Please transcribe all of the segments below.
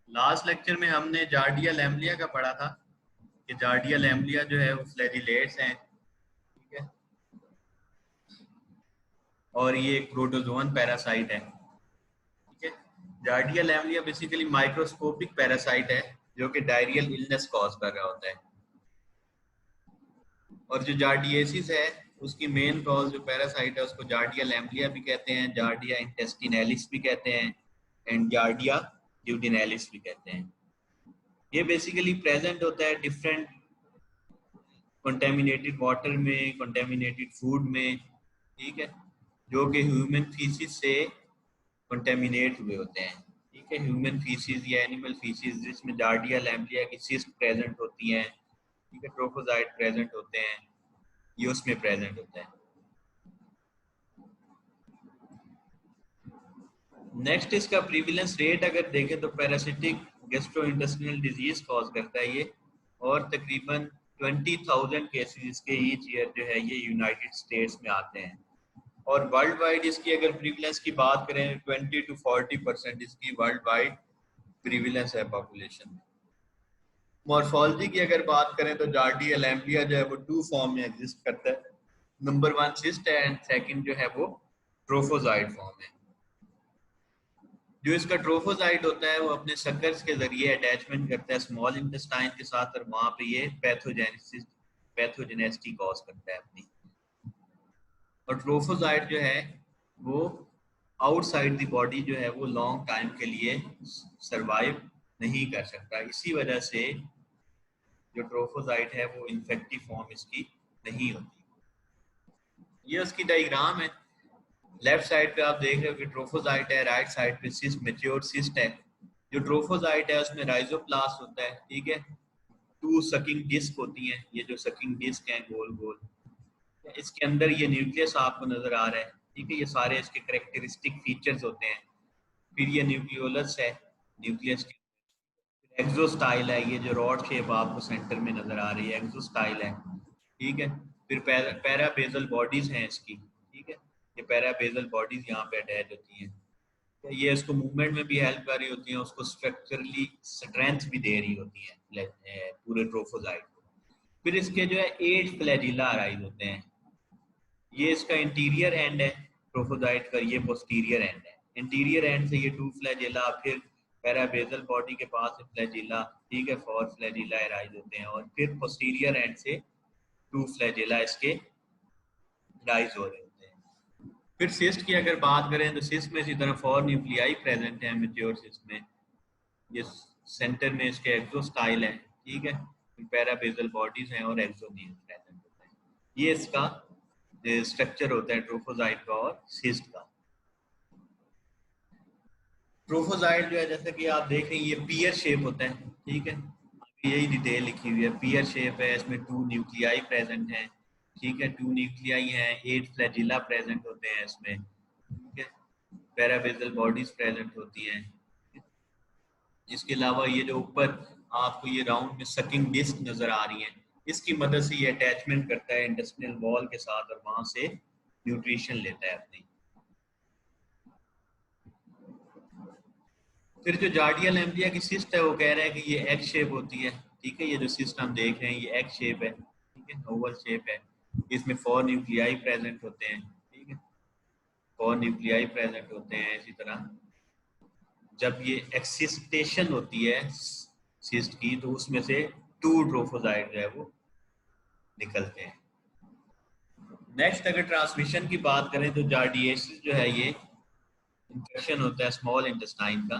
Last lecture में हमने जार्डिया लैम्बलिया का पढ़ा था कि जार्डिया लैम्बलिया जो है वो फ्लैजिलेट्स हैं, ठीक है, और ये एक प्रोटोजोन पैरासाइट है, ठीक है। जार्डिया लैम्बलिया बेसिकली माइक्रोस्कोपिक पैरासाइट है जो कि डायरियल इलनेस कॉज कर रहा होता है। और जो जार्डियसिस है उसकी मेन कॉज जो पैरासाइट है उसको जार्डिया लैम्बलिया भी कहते हैं, जार्डिया इंटेस्टिनैलिस भी कहते हैं एंड जार्डिया ड्यूडिनैलिस भी कहते हैं। ये बेसिकली प्रेजेंट होता है डिफरेंट कंटेमिनेटेड वाटर में, कंटेमिनेटेड फूड में, ठीक है, जो कि ह्यूमन फीसिस से कंटेमिनेट हुए होते हैं, ठीक है। ह्यूमन फीसिस या एनिमल फीसिस जिसमें जार्डिया लैम्बलिया की सिस्ट प्रेजेंट होती हैं, ठीक है, ट्रोफोजाइट प्रेजेंट होते हैं, ये उसमें प्रेजेंट होता है। नेक्स्ट इसका प्रीविलेंस रेट अगर देखें तो पैरासिटिक गैस्ट्रोइंटेस्टिनल डिजीज कॉज करता है ये, और तकरीबन 20,000 केसेस के ईच ईयर जो है ये यूनाइटेड स्टेट्स में आते हैं। और वर्ल्ड वाइड इसकी अगर प्रीविलेंस की बात करें 20 to 40% इसकी वर्ल्ड वाइड प्रीविलेंस है पॉपुलेशन में। मॉर्फोलॉजी की अगर बात करें तो जार्डिया लैम्बलिया जो है वो टू फॉर्म में एग्जिस्ट करता है। नंबर 1 सिस्ट है एंड सेकंड जो है वो ट्रोफोजाइट फॉर्म है। जो इसका ट्रोफोजाइट होता है वो अपने सकर्स के जरिए अटैचमेंट करता है स्मॉल इंटेस्टाइन के साथ, और वहां पे ये पैथोजेनेसिटी कॉज करता है अपनी। और ट्रोफोजाइट जो है वो आउटसाइड द बॉडी जो है वो लॉन्ग टाइम के लिए सरवाइव नहीं कर सकता, इसी वजह से जो ट्रोफोजाइट है वो इन्फेक्टिव फॉर्म इसकी नहीं होती। ये उसकी डायग्राम है। लेफ्ट साइड पे आप देख रहे हो कि ट्रोफोजाइट है, राइट साइड पे सिस्ट मैच्योर सिस्ट है। जो ट्रोफोजाइट है उसमें राइजोप्लास्ट होता है, ठीक है, 2 सकिंग डिस्क होती हैं, ये जो सकिंग डिस्क हैं गोल गोल, इसके अंदर ये न्यूक्लियस आपको नजर आ रहा है, ठीक है, ये सारे इसके करेक्टरिस्टिक फीचर्स होते हैं। फिर ये न्यूक्लियोलस है, न्यूक्लियस के एक्सोस्टाइल है, ये जो रॉड शेप आपको सेंटर में नजर आ रही है एक्सोस्टाइल है, ठीक है। फिर पैराबेजल बॉडीज हैं इसकी, ठीक है, ये पैराबेजल बॉडीज यहाँ पे अटैच होती हैं, ये इसको मूवमेंट में भी हेल्प कर रही होती हैं, उसको स्ट्रक्चरली स्ट्रेंथ भी दे रही होती हैं पूरे ट्रोफोजाइट को। फिर इसके जो है 8 फ्लैजिला अराइज होते हैं, ये इसका इंटीरियर एंड है ट्रोफोजाइट का, ये पोस्टीरियर एंड है। इंटीरियर एंड से ये 2 फ्लैजिला, फिर पैराबेजल बॉडी के पास फ्लैजिला, ठीक है, 4 फ्लैजिला अराइज होते हैं, और फिर पोस्टीरियर एंड से 2 फ्लैजिला इसके राइज हो रहे होते हैं। फिर सिस्ट की अगर बात करें तो सिस्ट में इसी तरह 4 न्यूक्लियाई प्रेजेंट है मैच्योर सिस्ट में, ये सेंटर में इसके एक्सोस्टाइल है, ठीक है, फिर पैराबेजल बॉडीज हैं और एक्सोनियम प्रेजेंट होता है। ये इसका स्ट्रक्चर होता है ट्रोफोजाइट का और सिस्ट का। ट्रोफोजाइट जो है जैसे कि आप देख रहे हैं ये पियर शेप होता है, ठीक है, यही डिटेल लिखी हुई है, पियर शेप है, इसमें 2 न्यूक्लियाई प्रेजेंट हैं, ठीक है, 2 न्यूक्लियाई हैं, 8 फ्लैजिला प्रेजेंट होते हैं इसमें, ठीक है, पैराबेजल बॉडीज प्रेजेंट होती हैं। इसके अलावा ये जो ऊपर आपको ये राउंड में सकिंग डिस्क नजर आ रही है, इसकी मदद से ये अटैचमेंट करता है इंटेस्टिनल वॉल के साथ और वहां से न्यूट्रिशन लेता है अपनी। फिर जो जार्डिया लैम्बलिया की सिस्ट है वो कह रहे हैं कि ये एग शेप होती है, ठीक है, ये जो सिस्ट हम देख रहे हैं ये एग शेप है, ठीक है, ओवल शेप है, इसमें 4 न्यूक्लियाई प्रेजेंट होते हैं, ठीक है, 4 न्यूक्लियाई प्रेजेंट होते हैं। इसी तरह जब ये एक्सिस्टेशन होती है सिस्ट की तो उसमें से 2 ट्रोफोजाइट जो है वो निकलते हैं। नेक्स्ट अगर ट्रांसमिशन की बात करें तो जार्डियसिस जो है ये इन्फेक्शन होता है स्मॉल इंटेस्टाइन का,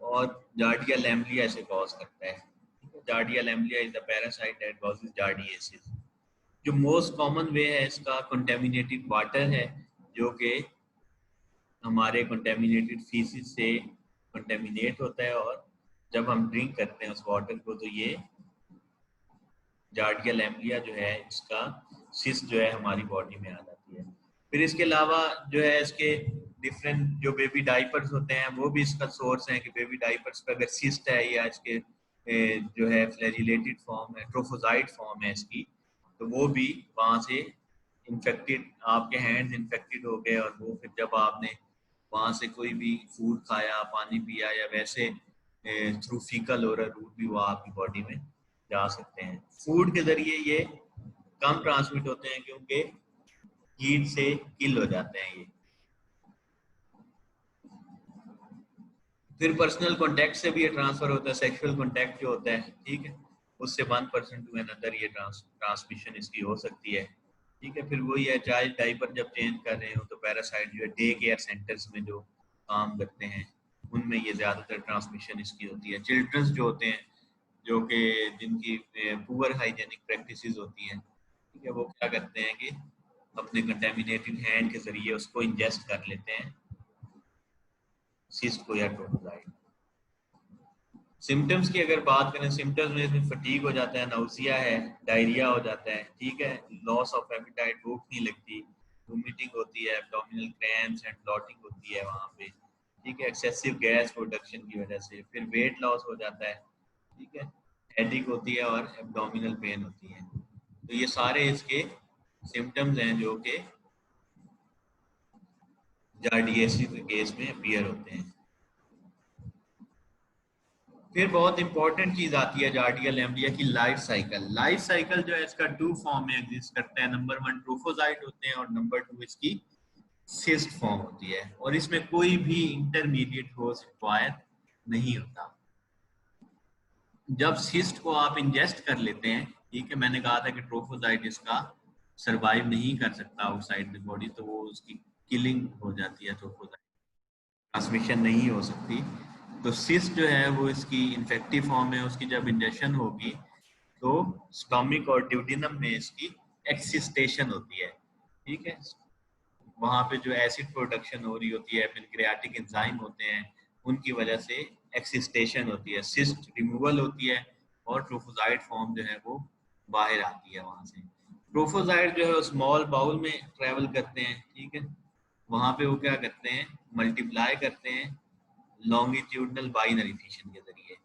और जार्डिया लैम्बलिया से कॉज करता है। Giardia lamblia is the parasite that causes giardiasis. जो मोस्ट कॉमन वे है इसका कंटेमिनेटेड वाटर है, जो कि हमारे कंटेमिनेटेड फीसिस से कंटेमिनेट होता है, और जब हम ड्रिंक करते हैं उस वाटर को तो ये जार्डिया लैम्बलिया जो है इसका सिस्ट जो है हमारी बॉडी में आ जाती है। फिर इसके अलावा जो है इसके डिफरेंट जो बेबी डाइपर्स होते हैं वो भी इसका सोर्स है कि बेबी डाइपर्स पे अगर सिस्ट है या इसके जो है फ्लैजिलेटेड फॉर्म है, ट्रोफोजाइट फॉर्म है इसकी, तो वो भी वहाँ से इन्फेक्टेड, आपके हैंड्स इन्फेक्टेड हो गए और वो फिर जब आपने वहाँ से कोई भी फूड खाया, पानी पिया या वैसे थ्रू फीकल ओरल रूट भी वो आपकी बॉडी में जा सकते हैं। फूड के जरिए ये कम ट्रांसमिट होते हैं क्योंकि हीट से किल हो जाते हैं ये। फिर पर्सनल कांटेक्ट से भी ये ट्रांसफर होता है, सेक्सुअल कांटेक्ट जो होता है, ठीक है, उससे 1% टू अनदर ये ट्रांसमिशन इसकी हो सकती है, ठीक है। फिर वही है, चाइल्ड डायपर जब चेंज कर रहे हो तो पैरासाइट जो है डे केयर सेंटर्स में जो काम करते हैं उनमें ये ज़्यादातर ट्रांसमिशन इसकी होती है। चिल्ड्रंस जो होते हैं जो कि जिनकी पुअर हाइजेनिक प्रैक्टिसेस होती हैं, ठीक है, वो क्या करते हैं कि अपने कंटेमिनेटेड हैंड के जरिए उसको इंजेस्ट कर लेते हैं, सिस्ट को या ट्रोफोजाइट। सिम्टम्स की अगर बात करें, सिम्टम्स में इसमें फटीग हो जाता है, नाउसिया है, डायरिया हो जाता है, ठीक है, लॉस ऑफ एपेटाइट, भूख नहीं लगती, वोमिटिंग होती है, एब्डोमिनल क्रैम्प्स एंड ब्लॉटिंग होती है वहाँ पे, ठीक है, एक्सेसिव गैस प्रोडक्शन की वजह से। फिर वेट लॉस हो जाता है, ठीक है, हेडेक होती है और एब्डोमिनल पेन होती है। तो ये सारे इसके सिम्टम्स हैं जो कि जार्डियसिस के केस में अपीयर होते हैं। फिर बहुत इंपॉर्टेंट चीज आती है जार्डियल एम्ब्लिया की लाइफ साइकिल। लाइफ साइकिल जो है इसका 2 फॉर्म में एग्जिस्ट करता है। नंबर 1 ट्रोफोजाइट होते हैं और नंबर 2 इसकी सिस्ट फॉर्म होती है, और इसमें कोई भी इंटरमीडिएट होस्ट रिक्वायर नहीं होता। जब सिस्ट को आप इंजेस्ट कर लेते हैं, ठीक है, मैंने कहा था कि ट्रोफोजाइट इसका सरवाइव नहीं कर सकता आउटसाइड द बॉडी, तो वो उसकी किलिंग हो जाती है, ट्रोफोजाइट ट्रांसमिशन नहीं हो सकती। तो सिस्ट जो है वो इसकी इन्फेक्टिव फॉर्म है, उसकी जब इंजेक्शन होगी तो स्टोमिक और ड्यूडिनम में इसकी एक्सिस्टेशन होती है, ठीक है, वहां पे जो एसिड प्रोडक्शन हो रही होती है, पेनक्रियाटिक एंजाइम होते हैं, उनकी वजह से एक्सिस्टेशन होती है, सिस्ट रिमूवल होती है और ट्रोफोजाइट फॉर्म जो है वो बाहर आती है वहां से। ट्रोफोजाइट जो है स्मॉल बाउल में ट्रेवल करते हैं, ठीक है, वहां पे वो क्या करते हैं, मल्टीप्लाई करते हैं लॉन्गिट्यूडनल बाइनरी फिशन के जरिए।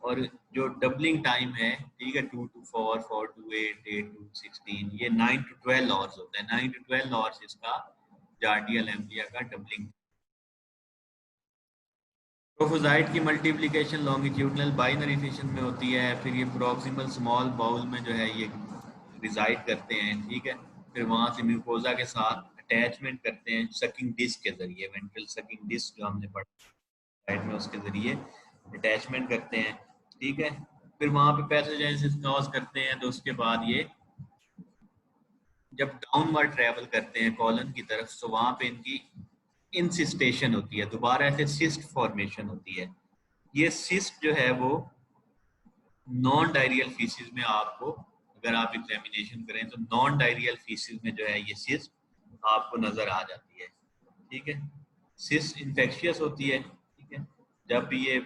और जो डबलिंग टाइम है, ठीक है, 2 to 4, 4 to 8, 8 to 16, ये 9 to 12 आवर्स होता है। 9 to 12 आवर्स इसका जार्डियल एम्ब्लिया का डबलिंग। ट्रोफोजाइट की मल्टीप्लिकेशन लॉन्गिट्यूडनल बाइनरी फिशन में होती है। फिर ये प्रोक्सिमल स्मॉल बाउल में जो है ये रिजाइड करते हैं, ठीक है, फिर वहां से म्यूकोजा के साथ अटैचमेंट करते हैं सकिंग डिस्क के जरिए, वेंट्रल सकिंग डिस्क जो हमने पढ़ा में, उसके जरिए अटैचमेंट करते हैं, ठीक है। फिर वहां पे पैथोजेनेसिस कॉज करते हैं, तो उसके बाद ये जब डाउनवर्ड ट्रेवल करते हैं कॉलन की तरफ, तो वहां पे इनकी इंसिस्टेशन होती है, दोबारा ऐसे सिस्ट फॉर्मेशन होती है। ये सिस्ट जो है वो नॉन डायरियल फीसिस में आपको, अगर आप एग्जामिनेशन करें तो नॉन डायरियल फीसिस में जो है ये सिस्ट आपको नजर आ जाती है, ठीक है। सिस्ट इन्फेक्शियस होती है, ठीक है, जब भी ये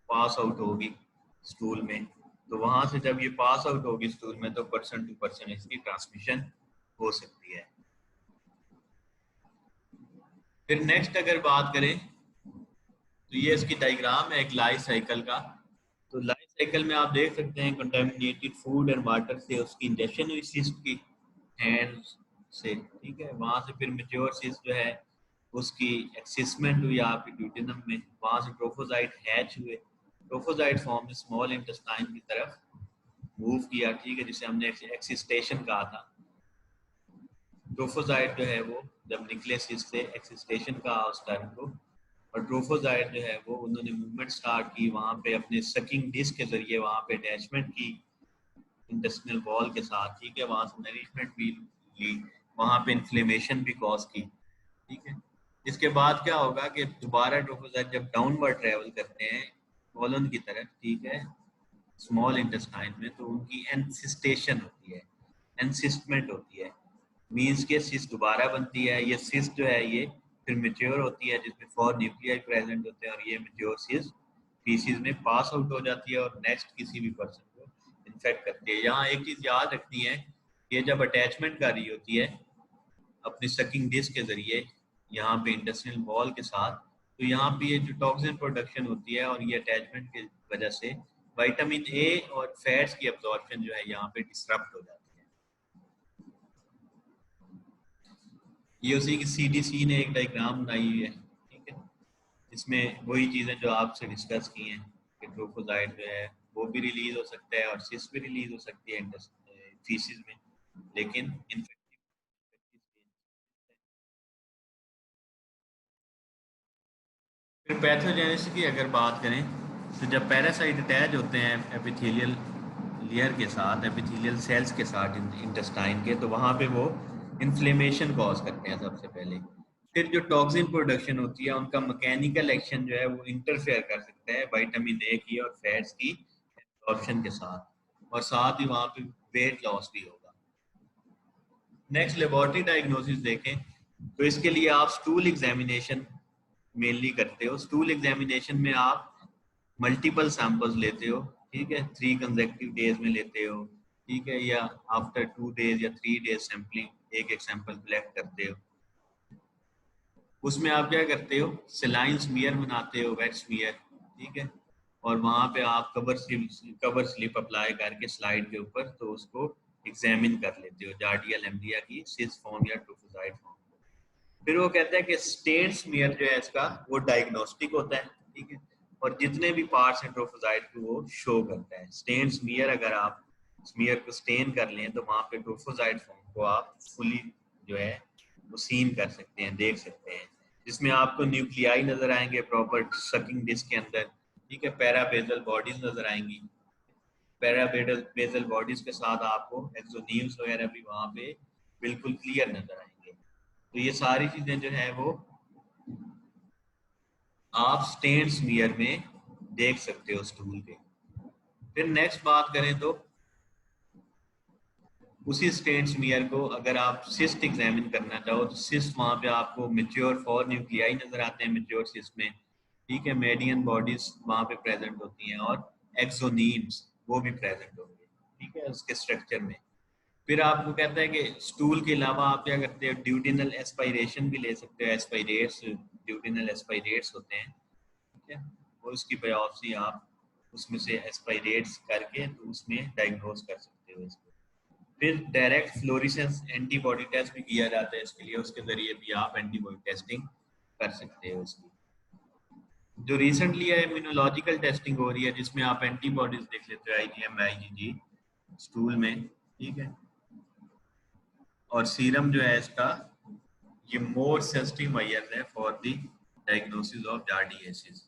पास आउट होगी स्टूल में, तो वहां से जब ये पास आउट होगी स्टूल में तो पर्सन टू पर्सन इसकी ट्रांसमिशन हो सकती है। फिर नेक्स्ट अगर बात करें तो ये इसकी डायग्राम है एक लाइफ साइकिल का। तो लाइफ साइकिल में आप देख सकते हैं कंटेमिनेटेड फूड एंड वाटर से उसकी इंजेक्शन हुई सिस्ट की हैंड से, ठीक है, वहां से फिर मेच्योर सिस्ट जो है उसकी एक्सिसमेंट हुई आपकी ड्यूटेनम में, वहां से ट्रोफोजाइट हैच हुए, ट्रोफोजाइट फॉर्म में स्मॉल इंटेस्टाइन की तरफ मूव किया, ठीक है, जिसे हमने एक्सिस्टेशन कहा था। ट्रोफोजाइट जो है वो जब निकले सिस्ट से, एक्सिस्टेशन कहा उस टाइम को, और ट्रोफोजाइट जो है वो उन्होंने मूवमेंट स्टार्ट की वहाँ पे अपने सकिंग डिस्क के जरिए, वहाँ पे अटैचमेंट की इंटेस्टिनल वॉल के साथ, ठीक है, वहाँ से नरिशमेंट भी ली, वहाँ पे इन्फ्लेमेशन भी कॉज की, ठीक है। इसके बाद क्या होगा कि दोबारा ट्रोफोजाइट जब डाउनवर्ड ट्रेवल करते हैं कॉलन की तरफ, ठीक है, स्मॉल इंटेस्टाइन में, तो उनकी एनसिस्टेशन होती है, एनसिस्टमेंट होती है, मीन्स के सिस्ट दोबारा बनती है। ये सिस्ट जो है ये फिर मेच्योर होती है जिसमें 4 न्यूक्लियाई प्रेजेंट होते हैं, और ये मेच्योर सिस्ट फीसिस में पास आउट हो जाती है और नेक्स्ट किसी भी पर्सन को इन्फेक्ट करती है। यहाँ एक चीज याद रखनी है, ये जब अटैचमेंट कर रही होती है अपनी सकिंग डिस्क के जरिए यहाँ पे इंटेस्टिनल वॉल के साथ, तो यहाँ पे ये जो टॉक्सिन प्रोडक्शन होती है और ये अटैचमेंट की वजह से विटामिन ए और फैट्स की एब्जॉर्प्शन जो है यहाँ पे डिसरप्ट हो जाती है। ये उसी की सीडीसी ने एक डायग्राम बनाई हुई है, ठीक है, इसमें वही चीजें जो आपसे डिस्कस की हैं। कि ट्रोफोजाइट जो है वो भी रिलीज हो सकता है और सिस भी रिलीज हो सकती है फीसिस में, लेकिन फिर पैथोजेनेसिस की अगर बात करें तो जब पैरासाइट अटैच होते हैं एपिथेलियल लेयर के साथ, एपिथेलियल सेल्स के साथ इंटेस्टाइन के, तो वहाँ पे वो इन्फ्लेमेशन कॉज करते हैं सबसे पहले। फिर जो टॉक्सिन प्रोडक्शन होती है उनका मैकेनिकल एक्शन जो है वो इंटरफेयर कर सकता है विटामिन ए की और फैट्स की एब्जॉर्प्शन के साथ, और साथ ही वहाँ पे वेट लॉस भी होगा। नेक्स्ट लेबोरेटरी डायग्नोसिस देखें तो इसके लिए आप स्टूल एग्जामिनेशन मेनली करते हो। स्टूल एग्जामिनेशन में आप मल्टीपल सैंपल्स लेते हो, ठीक है, 3 कंसेक्यूटिव डेज में लेते हो, ठीक है, या आफ्टर 2 डेज या 3 डेज सैंपलिंग एक एक सैंपल कलेक्ट करते हो। उसमें आप क्या करते हो, सेलाइन स्मीयर बनाते हो, वेट स्मीयर, ठीक है, और वहां पे आप कवर स्लिप अप्लाई करके स्लाइड के ऊपर तो उसको एग्जामिन कर लेते हो, जार्डिया लैम्बिया की सिस फॉर्म या ट्रोफोजाइट फॉर्म। फिर वो कहता है कि स्टेन स्मीयर जो है इसका वो डायग्नोस्टिक होता है, ठीक है, और जितने भी पार्ट्स हैं ट्रोफोजाइट के वो शो करता है। स्टेन स्मीयर अगर आप स्मीयर को स्टेन कर लें तो वहां पे ट्रोफोजाइट फॉर्म को आप फुली जो है वो सीन कर सकते हैं, देख सकते हैं, जिसमें आपको न्यूक्लियाई नजर आएंगे प्रॉपर सकिंग डिस्क के अंदर, ठीक है, पैराबेजल बॉडीज नजर आएंगी। पैराबेजल बेजल बॉडीज के साथ आपको एक्सोनियम्स वगैरह भी वहां पे बिल्कुल क्लियर नजर आएंगे। तो ये सारी चीजें जो है वो आप स्टेन स्मीयर में देख सकते हो स्टूल पे। फिर नेक्स्ट बात करें तो उसी स्टेन स्मीयर को अगर आप सिस्ट एग्जामिन करना चाहो तो सिस्ट वहां पे आपको मेच्योर फॉर न्यूक्लियाई नजर आते हैं मेच्योर सिस्ट में, ठीक है, मेडियन बॉडीज वहां पे प्रेजेंट होती हैं और एक्सोनीम्स वो भी प्रेजेंट होंगे, ठीक है, उसके स्ट्रक्चर में। फिर आपको कहता है कि स्टूल के अलावा आप क्या करते हो, ड्यूटिनल एस्पायरेशन भी ले सकते हो, एस्पायरेट्स, ड्यूटिनल एस्पायरेट्स होते हैं, ठीक है, और उसकी बायोप्सी आप उसमें से एस्पायरेट्स करके तो उसमें डायग्नोज कर सकते हो इसको। फिर डायरेक्ट फ्लोरेसेंस एंटीबॉडी टेस्ट भी किया जाता है इसके लिए, उसके जरिए भी आप एंटीबॉडी टेस्टिंग कर सकते हो इसकी। जो रिसेंटली है इम्यूनोलॉजिकल टेस्टिंग हो रही है जिसमें आप एंटीबॉडीज देख लेते हो, आईजीएम आईजीजी स्टूल में, ठीक है, और सीरम जो है इसका ये मोर सेंसिटिव मेजर है फॉर द डायग्नोसिस ऑफ जार्डियासिस।